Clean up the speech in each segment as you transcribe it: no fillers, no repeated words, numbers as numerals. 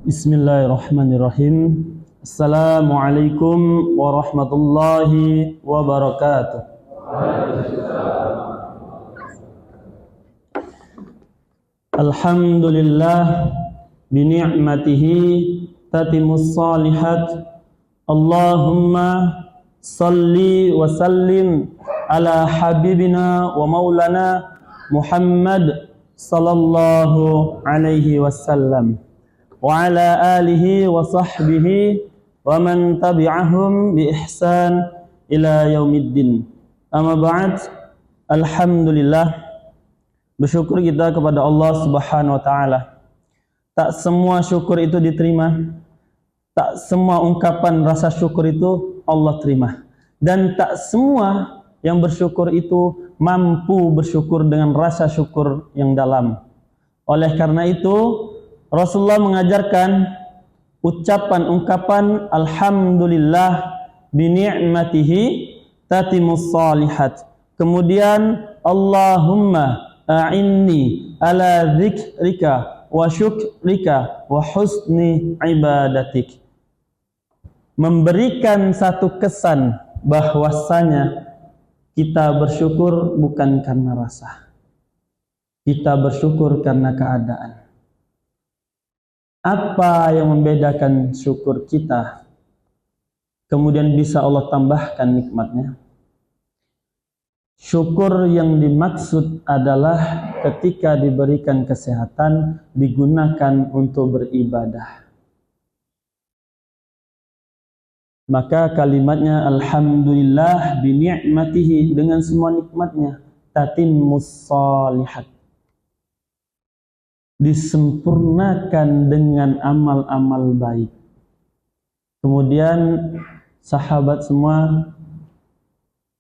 Bismillahirrahmanirrahim. Assalamualaikum warahmatullahi wabarakatuh. Alhamdulillah bini'matihi tatimus salihat. Allahumma salli wa sallim ala habibina wa maulana Muhammad sallallahu alaihi wasallam wa ala alihi wa sahbihi wa man tabi'ahum bi ihsan ila yaumiddin. Amma ba'd. Alhamdulillah, bersyukur kita kepada Allah Subhanahu wa taala. Tak semua syukur itu diterima, tak semua ungkapan rasa syukur itu Allah terima, dan tak semua yang bersyukur itu mampu bersyukur dengan rasa syukur yang dalam. Oleh karena itu Rasulullah mengajarkan ungkapan alhamdulillah bini'matihi tatimus salihat. Kemudian Allahumma a'inni ala dzikrika wa syukrika wa husni ibadatik. Memberikan satu kesan bahwasanya kita bersyukur bukan karena rasa, kita bersyukur karena keadaan. Apa yang membedakan syukur kita kemudian bisa Allah tambahkan nikmatnya? Syukur yang dimaksud adalah ketika diberikan kesehatan digunakan untuk beribadah. Maka kalimatnya alhamdulillah bini'matihi, dengan semua nikmatnya, tatimmus shalihat, disempurnakan dengan amal-amal baik. Kemudian sahabat semua,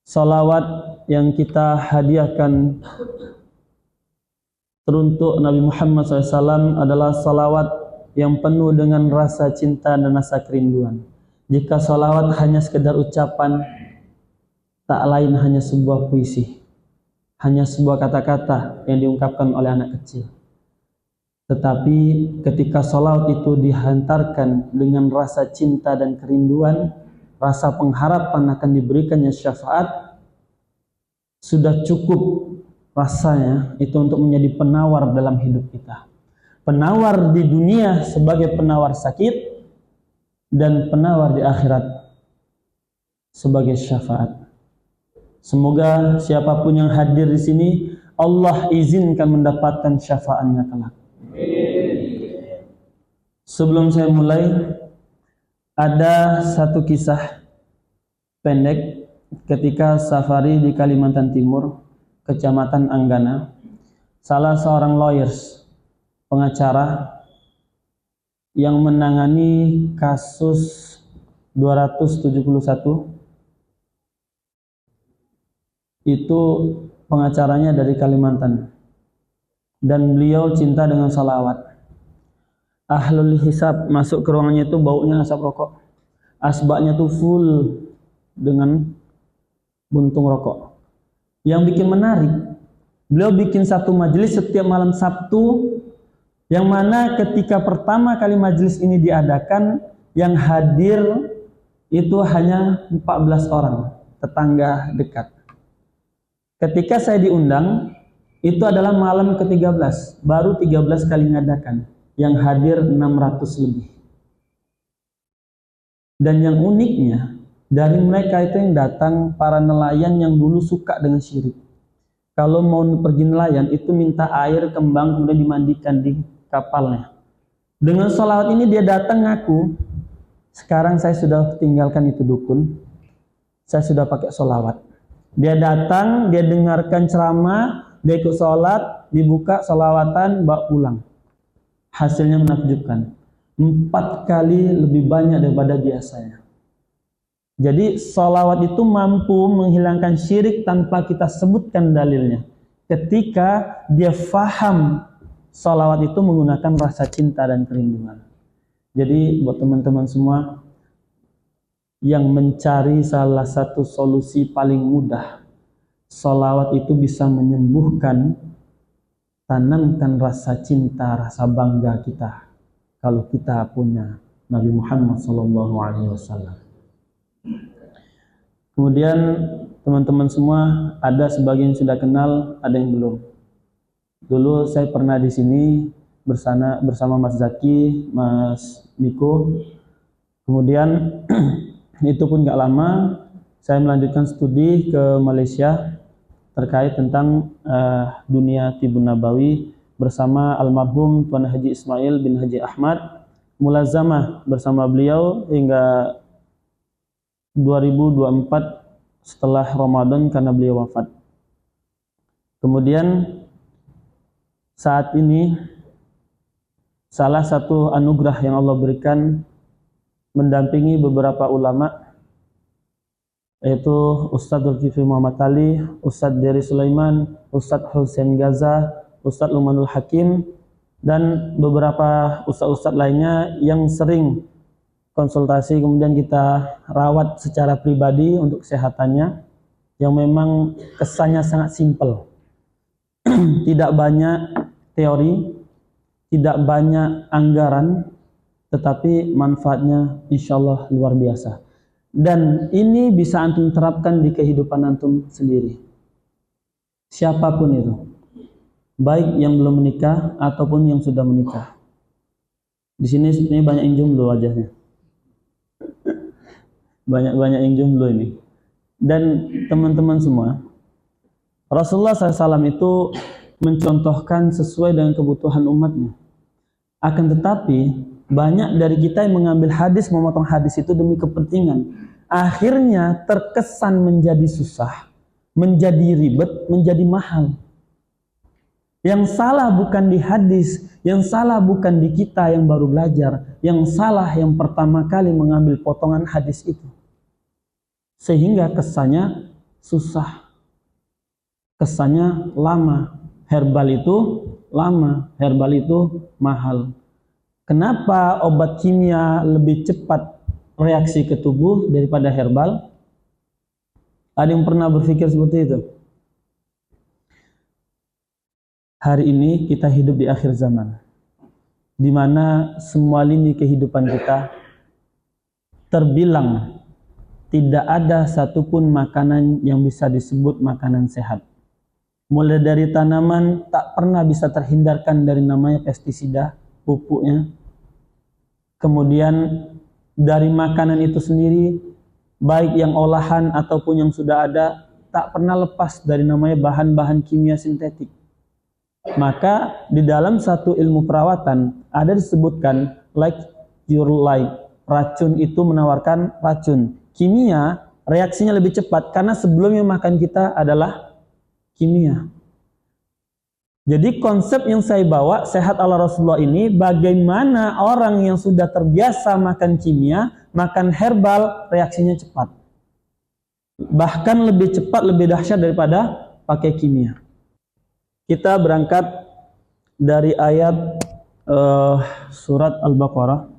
salawat yang kita hadiahkan teruntuk Nabi Muhammad SAW adalah salawat yang penuh dengan rasa cinta dan rasa kerinduan. Jika salawat hanya sekedar ucapan, tak lain hanya sebuah puisi, hanya sebuah kata-kata yang diungkapkan oleh anak kecil. Tetapi ketika salawat itu dihantarkan dengan rasa cinta dan kerinduan, rasa pengharapan akan diberikannya syafaat, sudah cukup rasanya itu untuk menjadi penawar dalam hidup kita. Penawar di dunia sebagai penawar sakit, dan penawar di akhirat sebagai syafaat. Semoga siapapun yang hadir di sini Allah izinkan mendapatkan syafaatnya kelak. Sebelum saya mulai, ada satu kisah pendek ketika safari di Kalimantan Timur, Kecamatan Anggana. Salah seorang lawyers, pengacara yang menangani kasus 271, itu pengacaranya dari Kalimantan, dan beliau cinta dengan salawat. Ahlul hisab masuk ke ruangannya itu baunya asap rokok, asbaknya tuh full dengan buntung rokok. Yang bikin menarik, beliau bikin satu majelis setiap malam Sabtu, yang mana ketika pertama kali majelis ini diadakan, yang hadir itu hanya 14 orang, tetangga dekat. Ketika saya diundang, itu adalah malam ke-13, baru 13 kali ngadakan, yang hadir 600 lebih. Dan yang uniknya, dari mereka itu yang datang para nelayan yang dulu suka dengan syirik. Kalau mau pergi nelayan, itu minta air kembang kemudian dimandikan di kapalnya. Dengan sholawat ini dia datang ngaku, sekarang saya sudah tinggalkan itu dukun, saya sudah pakai sholawat. Dia datang, dia dengarkan ceramah, dia ikut sholat, dibuka sholawatan, bawa pulang. Hasilnya menakjubkan, 4 kali lebih banyak daripada biasanya. Jadi sholawat itu mampu menghilangkan syirik tanpa kita sebutkan dalilnya. Ketika dia faham sholawat itu menggunakan rasa cinta dan kerinduan. Jadi buat teman-teman semua yang mencari salah satu solusi paling mudah, sholawat itu bisa menyembuhkan, tanamkan rasa cinta, rasa bangga kita kalau kita punya Nabi Muhammad SAW. Kemudian teman-teman semua, ada sebagian sudah kenal, ada yang belum. Dulu saya pernah di sini bersama Mas Zaki, Mas Niko. Kemudian itu pun gak lama, saya melanjutkan studi ke Malaysia terkait tentang dunia Tibun Nabawi bersama almarhum Tuan Haji Ismail bin Haji Ahmad, mulazamah bersama beliau hingga 2024 setelah Ramadan karena beliau wafat. Kemudian saat ini salah satu anugerah yang Allah berikan mendampingi beberapa ulama, yaitu Ustadz Zulkifli Muhammad Ali, Ustadz Dery Sulaiman, Ustadz Hussein Gaza, Ustadz Lumanul Hakim, dan beberapa ustadz-ustadz lainnya yang sering konsultasi, kemudian kita rawat secara pribadi untuk kesehatannya, yang memang kesannya sangat simpel. Tidak banyak teori, tidak banyak anggaran, tetapi manfaatnya insya Allah luar biasa. Dan ini bisa antum terapkan di kehidupan antum sendiri. Siapapun itu, baik yang belum menikah ataupun yang sudah menikah. Di sini sebenarnya banyak yang jomblo wajahnya. Banyak yang jomblo ini. Dan teman-teman semua, Rasulullah SAW itu mencontohkan sesuai dengan kebutuhan umatnya. Akan tetapi banyak dari kita yang mengambil hadis, memotong hadis itu demi kepentingan. Akhirnya terkesan menjadi susah, menjadi ribet, menjadi mahal. Yang salah bukan di hadis, yang salah bukan di kita yang baru belajar, yang salah yang pertama kali mengambil potongan hadis itu. Sehingga kesannya susah, kesannya lama. Herbal itu lama, herbal itu mahal. Kenapa obat kimia lebih cepat reaksi ke tubuh daripada herbal? Ada yang pernah berpikir seperti itu? Hari ini kita hidup di akhir zaman, di mana semua lini kehidupan kita terbilang tidak ada satupun makanan yang bisa disebut makanan sehat. Mulai dari tanaman tak pernah bisa terhindarkan dari namanya pestisida, pupuknya. Kemudian dari makanan itu sendiri, baik yang olahan ataupun yang sudah ada, tak pernah lepas dari namanya bahan-bahan kimia sintetik. Maka di dalam satu ilmu perawatan ada disebutkan like your life, racun itu menawarkan racun. Kimia reaksinya lebih cepat karena sebelumnya makan kita adalah kimia. Jadi konsep yang saya bawa sehat ala Rasulullah ini, bagaimana orang yang sudah terbiasa makan kimia, makan herbal, reaksinya cepat. Bahkan lebih cepat, lebih dahsyat daripada pakai kimia. Kita berangkat dari ayat surat Al-Baqarah,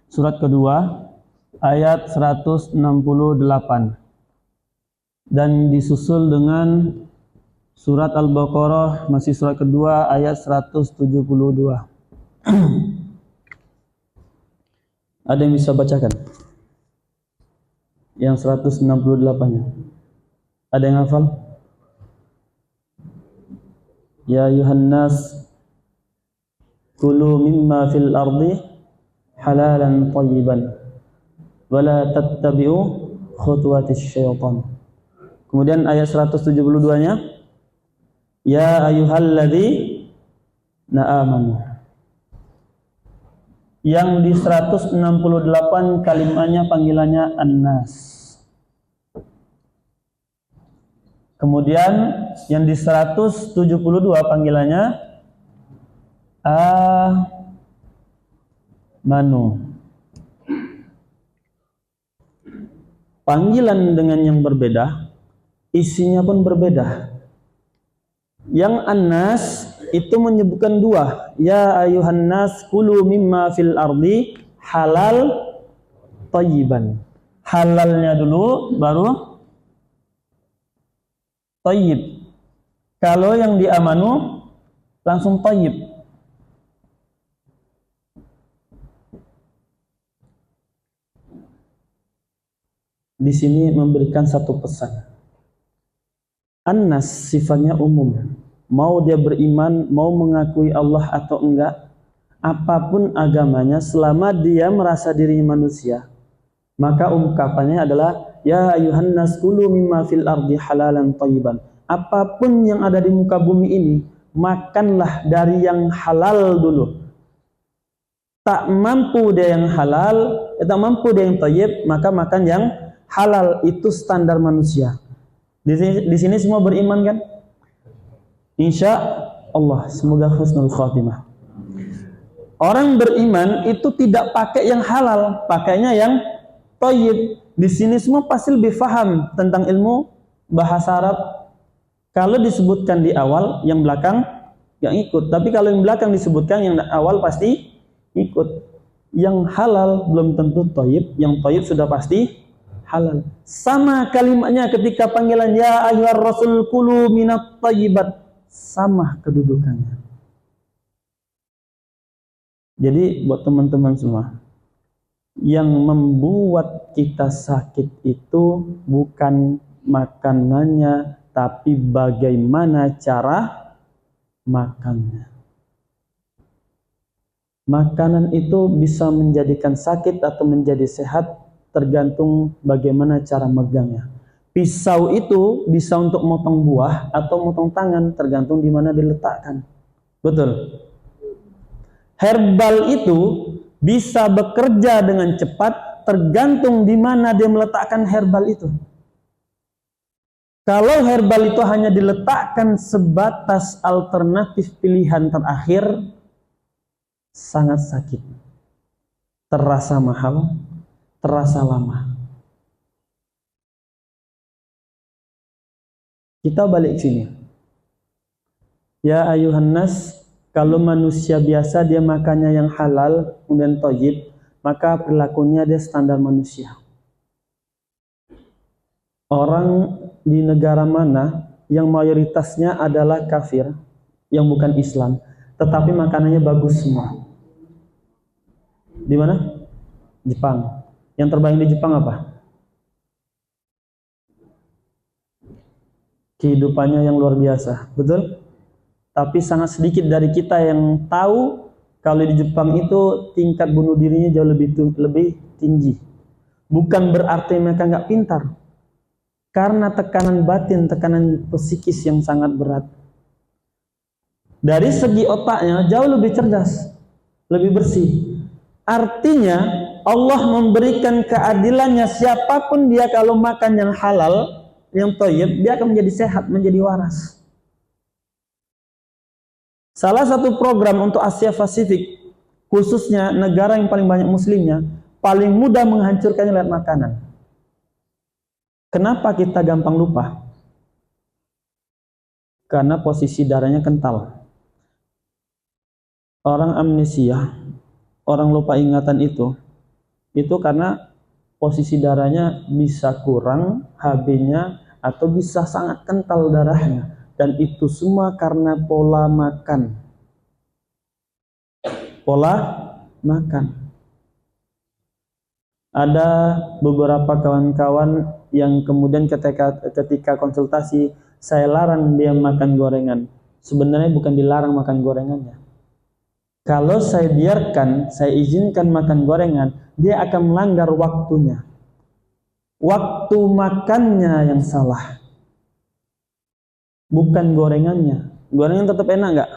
surat kedua, ayat 168, dan disusul dengan surat Al-Baqarah, masih surat kedua, ayat 172. Ada yang bisa bacakan? Yang 168-nya. Ada yang hafal? Ya ayuhan nas, kulu mimma fil ardi halalan tayyiban, wala tattabi'u khutuwatis syaitan. Kemudian ayat 172-nya, ya ayyuhalladzina amanu. Yang di 168 kalimatnya panggilannya an-nas. Kemudian yang di 172 panggilannya amanu. Panggilan dengan yang berbeda, isinya pun berbeda. Yang an-nas itu menyebutkan dua, ya ayuhan nas kulu mimma fil ardi halal tayyiban. Halalnya dulu baru tayyib. Kalau yang di amanu langsung tayyib. di sini memberikan satu pesan. An-nas sifatnya umum. Mau dia beriman, mau mengakui Allah atau enggak, apapun agamanya, selama dia merasa dirinya manusia, maka ungkapannya adalah ya ayuhan nas kulu mimma fil ardi halalan thayyiban. Apapun yang ada di muka bumi ini, makanlah dari yang halal dulu. Tak mampu dia yang halal, tak mampu dia yang thayyib, maka makan yang halal. Itu standar manusia. Di sini semua beriman kan? Insya Allah, semoga husnul khatimah. Orang beriman itu tidak pakai yang halal, pakainya yang thayyib. Di sini semua pasti lebih paham tentang ilmu bahasa Arab. Kalau disebutkan di awal, yang belakang yang ikut. Tapi kalau yang belakang disebutkan, yang awal pasti ikut. Yang halal belum tentu thayyib, yang thayyib sudah pasti halal. Sama kalimatnya ketika panggilan ya ayyuhar rasul kulu minat thayyibat, sama kedudukannya. Jadi buat teman-teman semua, yang membuat kita sakit itu bukan makanannya, tapi bagaimana cara makannya. Makanan itu bisa menjadikan sakit atau menjadi sehat tergantung bagaimana cara megangnya. Pisau itu bisa untuk motong buah atau motong tangan, tergantung di mana diletakkan. Betul. Herbal itu bisa bekerja dengan cepat tergantung di mana dia meletakkan herbal itu. Kalau herbal itu hanya diletakkan sebatas alternatif pilihan terakhir, sangat sakit, terasa mahal, terasa lama. Kita balik sini. Ya ayuhan nas, kalau manusia biasa dia makannya yang halal kemudian thayyib, maka perilakunya dia standar manusia. Orang di negara mana yang mayoritasnya adalah kafir, yang bukan Islam, tetapi makanannya bagus semua? Di mana? Jepang. Yang terbaik di Jepang apa? Kehidupannya yang luar biasa, betul? Tapi sangat sedikit dari kita yang tahu kalau di Jepang itu tingkat bunuh dirinya jauh lebih tinggi. Bukan berarti mereka nggak pintar, karena tekanan batin, tekanan psikis yang sangat berat. Dari segi otaknya jauh lebih cerdas, lebih bersih. Artinya Allah memberikan keadilannya, siapapun dia kalau makan yang halal, yang thayyib, dia akan menjadi sehat, menjadi waras. Salah satu program untuk Asia Pasifik, khususnya negara yang paling banyak muslimnya, paling mudah menghancurkannya lewat makanan. Kenapa kita gampang lupa? Karena posisi darahnya kental. Orang amnesia, orang lupa ingatan itu karena posisi darahnya bisa kurang HB-nya atau bisa sangat kental darahnya, dan itu semua karena pola makan. Pola makan. Ada beberapa kawan-kawan yang kemudian ketika konsultasi saya larang dia makan gorengan. Sebenarnya bukan dilarang makan gorengannya. Kalau saya biarkan, saya izinkan makan gorengan, dia akan melanggar waktunya. Waktu makannya yang salah, bukan gorengannya. Gorengan tetap enak nggak?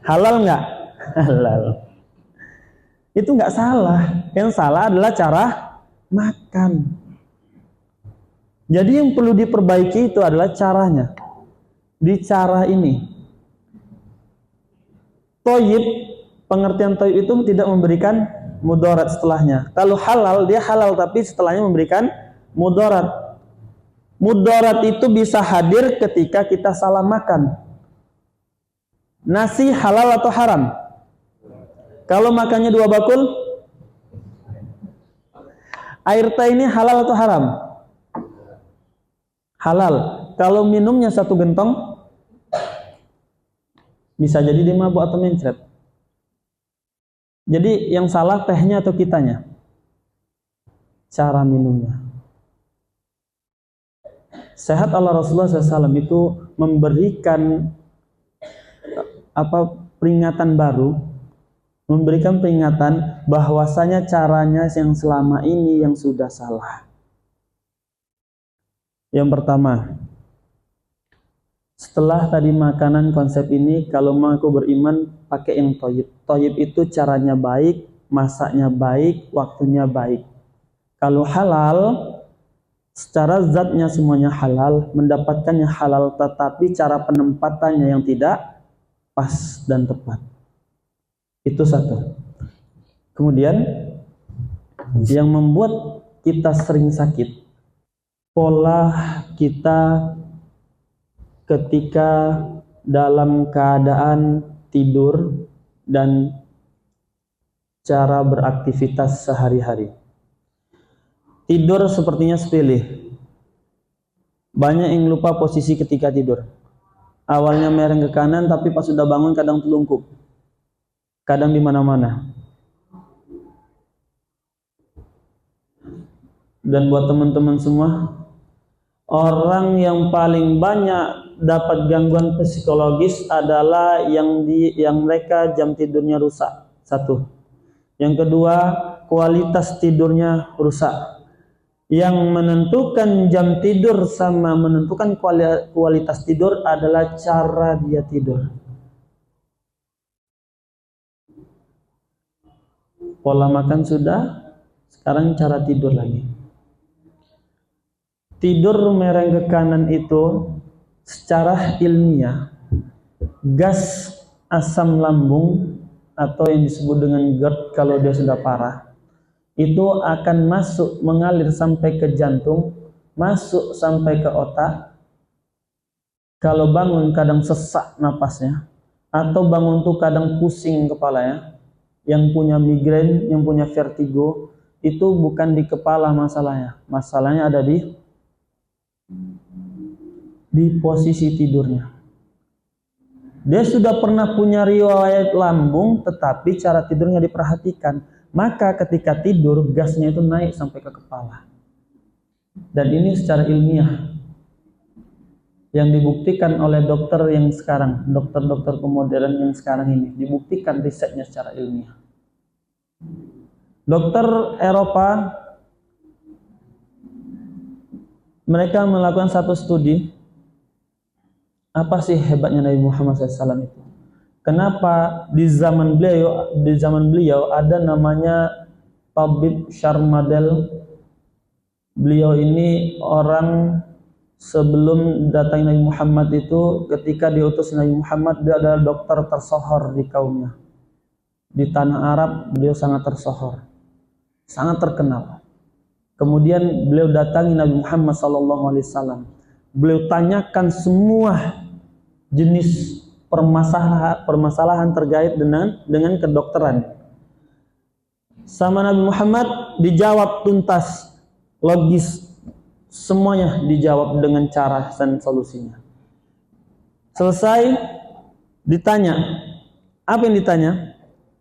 Halal nggak? Halal. Itu nggak salah. Yang salah adalah cara makan. Jadi yang perlu diperbaiki itu adalah caranya. Di cara ini, thayyib, pengertian thayyib itu tidak memberikan mudarat setelahnya. Kalau halal, dia halal tapi setelahnya memberikan mudarat. Mudarat itu bisa hadir ketika kita salah makan. Nasi halal atau haram? Kalau makannya 2 bakul, air teh ini halal atau haram? Halal. Kalau minumnya 1 gentong, bisa jadi dia mabuk atau mencret. Jadi yang salah tehnya atau kitanya? cara minumnya. Sehat Allah Rasulullah SAW itu memberikan peringatan baru, memberikan peringatan bahwasanya caranya yang selama ini yang sudah salah. Yang pertama, setelah tadi makanan konsep ini, kalau mengaku beriman pakai yang thayyib. Thayyib itu caranya baik, masaknya baik, waktunya baik. Kalau halal, secara zatnya semuanya halal, mendapatkannya halal, tetapi cara penempatannya yang tidak pas dan tepat. Itu satu. Kemudian yang membuat kita sering sakit, pola kita ketika dalam keadaan tidur dan cara beraktivitas sehari-hari. Tidur sepertinya sepele. Banyak yang lupa posisi ketika tidur. Awalnya mereng ke kanan, tapi pas sudah bangun kadang telungkup. Kadang di mana-mana. Dan buat teman-teman semua, orang yang paling banyak dapat gangguan psikologis adalah yang mereka jam tidurnya rusak. Satu. Yang kedua, kualitas tidurnya rusak. Yang menentukan jam tidur sama menentukan kualitas tidur adalah cara dia tidur. Pola makan sudah, sekarang cara tidur lagi. Tidur mereng ke kanan itu secara ilmiah, gas asam lambung atau yang disebut dengan GERD kalau dia sudah parah, itu akan masuk mengalir sampai ke jantung, masuk sampai ke otak. Kalau bangun kadang sesak napasnya, atau bangun tuh kadang pusing kepalanya. Yang punya migrain, yang punya vertigo, itu bukan di kepala masalahnya. Masalahnya ada di posisi tidurnya. Dia sudah pernah punya riwayat lambung, tetapi cara tidurnya diperhatikan. Maka ketika tidur, gasnya itu naik sampai ke kepala. Dan ini secara ilmiah. Yang dibuktikan oleh dokter yang sekarang, dokter-dokter kemodern yang sekarang ini, dibuktikan risetnya secara ilmiah. Dokter Eropa, mereka melakukan satu studi. Apa sih hebatnya Nabi Muhammad SAW itu? Kenapa di zaman beliau ada namanya Tabib Sharmadel. Beliau ini orang sebelum datang Nabi Muhammad itu, ketika diutus Nabi Muhammad, dia adalah dokter tersohor di kaumnya. Di tanah Arab beliau sangat tersohor, sangat terkenal. Kemudian beliau datangi Nabi Muhammad SAW. Beliau tanyakan semua jenis permasalahan terkait dengan kedokteran. Sama Nabi Muhammad dijawab tuntas, logis, semuanya dijawab dengan cara dan solusinya. Selesai ditanya, apa yang ditanya?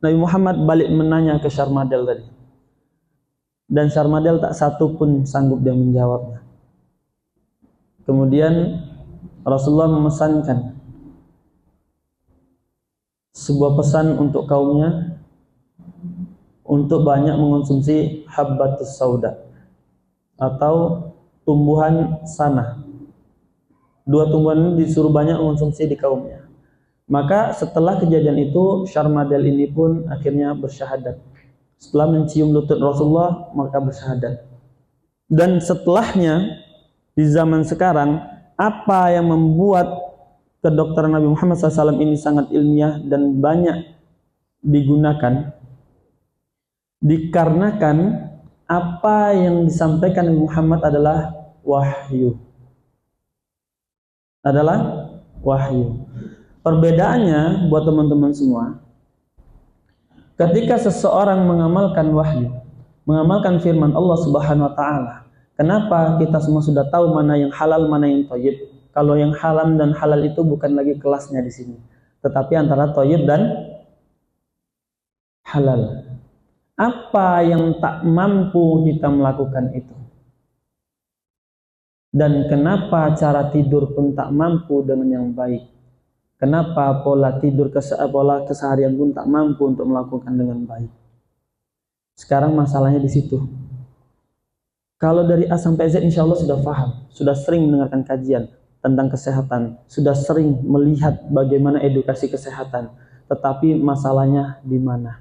Nabi Muhammad balik menanya ke Sharmadel tadi. Dan Sharmadel tak satu pun sanggup dia menjawabnya. Kemudian Rasulullah memesankan sebuah pesan untuk kaumnya untuk banyak mengonsumsi habbatus sauda atau tumbuhan sana. Dua tumbuhan ini disuruh banyak mengonsumsi di kaumnya. Maka setelah kejadian itu, Sharmadel ini pun akhirnya bersyahadat. Setelah mencium lutut Rasulullah, maka bersyahadat. Dan setelahnya, di zaman sekarang, apa yang membuat kedokteran Nabi Muhammad SAW ini sangat ilmiah dan banyak digunakan? Dikarenakan apa yang disampaikan Nabi Muhammad adalah wahyu. Adalah wahyu. Perbedaannya buat teman-teman semua, ketika seseorang mengamalkan wahyu, mengamalkan firman Allah Subhanahu wa taala, kenapa kita semua sudah tahu mana yang halal, mana yang thayyib? Kalau yang haram dan halal itu bukan lagi kelasnya di sini, tetapi antara thayyib dan halal. Apa yang tak mampu kita melakukan itu? Dan kenapa cara tidur pun tak mampu dengan yang baik? Kenapa pola keseharian pun tak mampu untuk melakukan dengan baik? Sekarang masalahnya di situ. Kalau dari A sampai Z insya Allah sudah paham, sudah sering mendengarkan kajian tentang kesehatan, sudah sering melihat bagaimana edukasi kesehatan, tetapi masalahnya di mana?